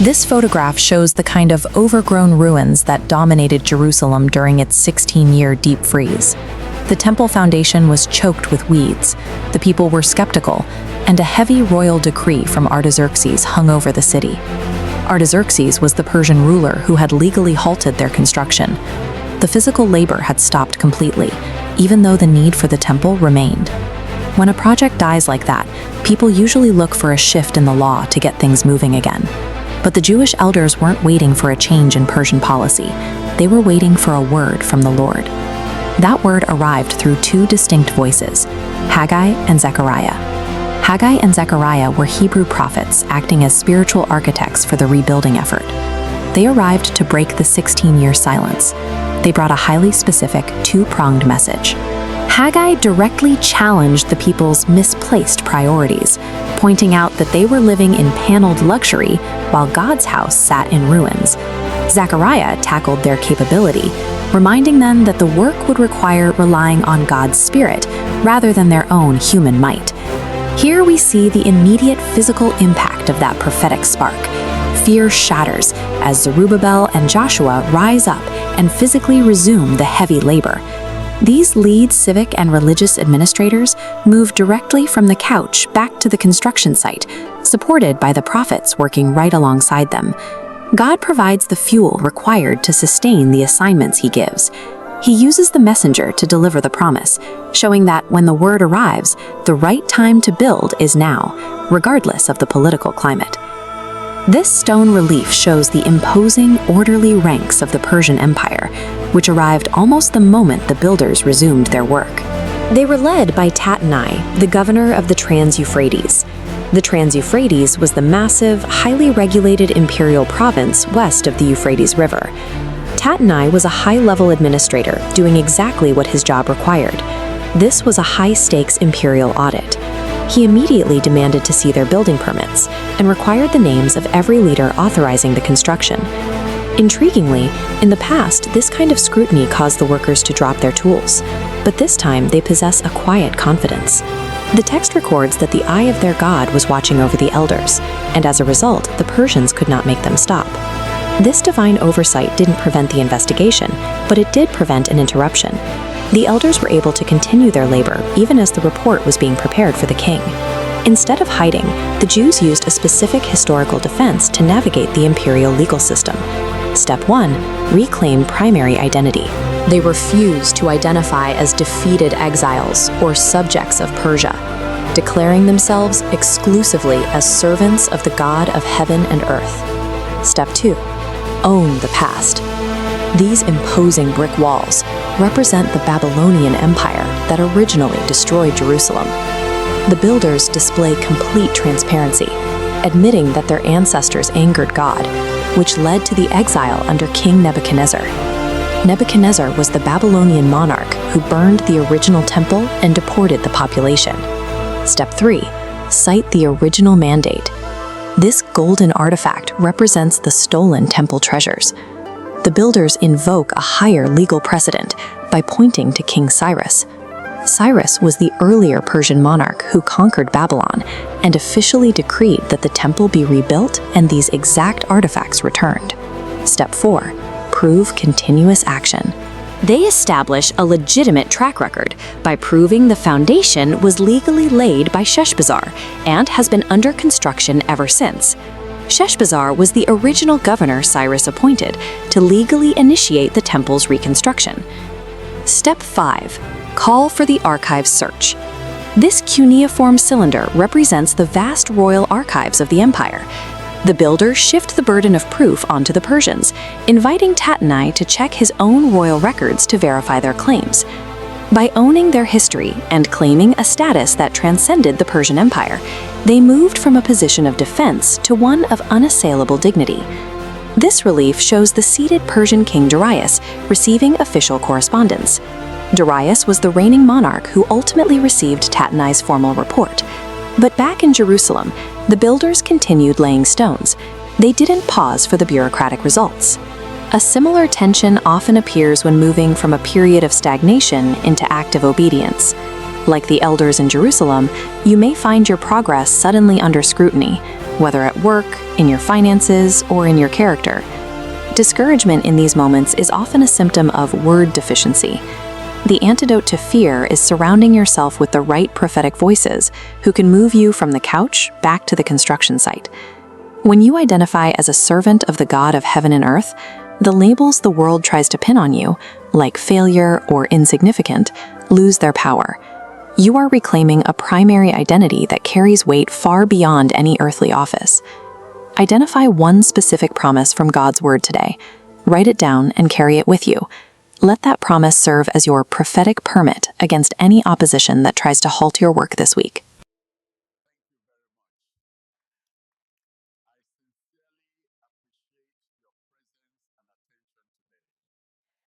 This photograph shows the kind of overgrown ruins that dominated Jerusalem during its 16-year deep freeze. The temple foundation was choked with weeds, the people were skeptical, and a heavy royal decree from Artaxerxes hung over the city. Artaxerxes was the Persian ruler who had legally halted their construction. The physical labor had stopped completely, even though the need for the temple remained. When a project dies like that, people usually look for a shift in the law to get things moving again. But the Jewish elders weren't waiting for a change in Persian policy. They were waiting for a word from the Lord. That word arrived through two distinct voices, Haggai and Zechariah. Haggai and Zechariah were Hebrew prophets acting as spiritual architects for the rebuilding effort. They arrived to break the 16-year silence. They brought a highly specific, two-pronged message. Haggai directly challenged the people's misplaced priorities, pointing out that they were living in paneled luxury while God's house sat in ruins. Zechariah tackled their capability, reminding them that the work would require relying on God's Spirit rather than their own human might. Here we see the immediate physical impact of that prophetic spark. Fear shatters as Zerubbabel and Joshua rise up and physically resume the heavy labor. These lead civic and religious administrators move directly from the couch back to the construction site, supported by the prophets working right alongside them. God provides the fuel required to sustain the assignments He gives. He uses the messenger to deliver the promise, showing that when the word arrives, the right time to build is now, regardless of the political climate. This stone relief shows the imposing, orderly ranks of the Persian Empire, which arrived almost the moment the builders resumed their work. They were led by Tattenai, the governor of the Trans-Euphrates. The Trans-Euphrates was the massive, highly regulated imperial province west of the Euphrates River. Tattenai was a high-level administrator doing exactly what his job required. This was a high-stakes imperial audit. He immediately demanded to see their building permits and required the names of every leader authorizing the construction. Intriguingly, in the past, this kind of scrutiny caused the workers to drop their tools, but this time they possess a quiet confidence. The text records that the eye of their God was watching over the elders, and as a result, the Persians could not make them stop. This divine oversight didn't prevent the investigation, but it did prevent an interruption. The elders were able to continue their labor even as the report was being prepared for the king. Instead of hiding, the Jews used a specific historical defense to navigate the imperial legal system. Step 1. Reclaim primary identity. They refused to identify as defeated exiles or subjects of Persia, declaring themselves exclusively as servants of the God of heaven and earth. Step 2. Own the past. These imposing brick walls represent the Babylonian Empire that originally destroyed Jerusalem. The builders display complete transparency, admitting that their ancestors angered God, which led to the exile under King Nebuchadnezzar. Nebuchadnezzar was the Babylonian monarch who burned the original temple and deported the population. Step 3. Cite the original mandate. This golden artifact represents the stolen temple treasures. The builders invoke a higher legal precedent by pointing to King Cyrus. Cyrus was the earlier Persian monarch who conquered Babylon and officially decreed that the temple be rebuilt and these exact artifacts returned. Step 4. Prove continuous action. They establish a legitimate track record by proving the foundation was legally laid by Sheshbazzar and has been under construction ever since. Sheshbazzar was the original governor Cyrus appointed to legally initiate the temple's reconstruction. Step 5. Call for the archives search. This cuneiform cylinder represents the vast royal archives of the empire. The builders shift the burden of proof onto the Persians, inviting Tattenai to check his own royal records to verify their claims. By owning their history and claiming a status that transcended the Persian Empire, they moved from a position of defense to one of unassailable dignity. This relief shows the seated Persian king Darius receiving official correspondence. Darius was the reigning monarch who ultimately received Tattenai's formal report. But back in Jerusalem, the builders continued laying stones. They didn't pause for the bureaucratic results. A similar tension often appears when moving from a period of stagnation into active obedience. Like the elders in Jerusalem, you may find your progress suddenly under scrutiny, whether at work, in your finances, or in your character. Discouragement in these moments is often a symptom of word deficiency. The antidote to fear is surrounding yourself with the right prophetic voices who can move you from the couch back to the construction site. When you identify as a servant of the God of heaven and earth, the labels the world tries to pin on you, like failure or insignificant, lose their power. You are reclaiming a primary identity that carries weight far beyond any earthly office. Identify one specific promise from God's word today. Write it down and carry it with you. Let that promise serve as your prophetic permit against any opposition that tries to halt your work this week.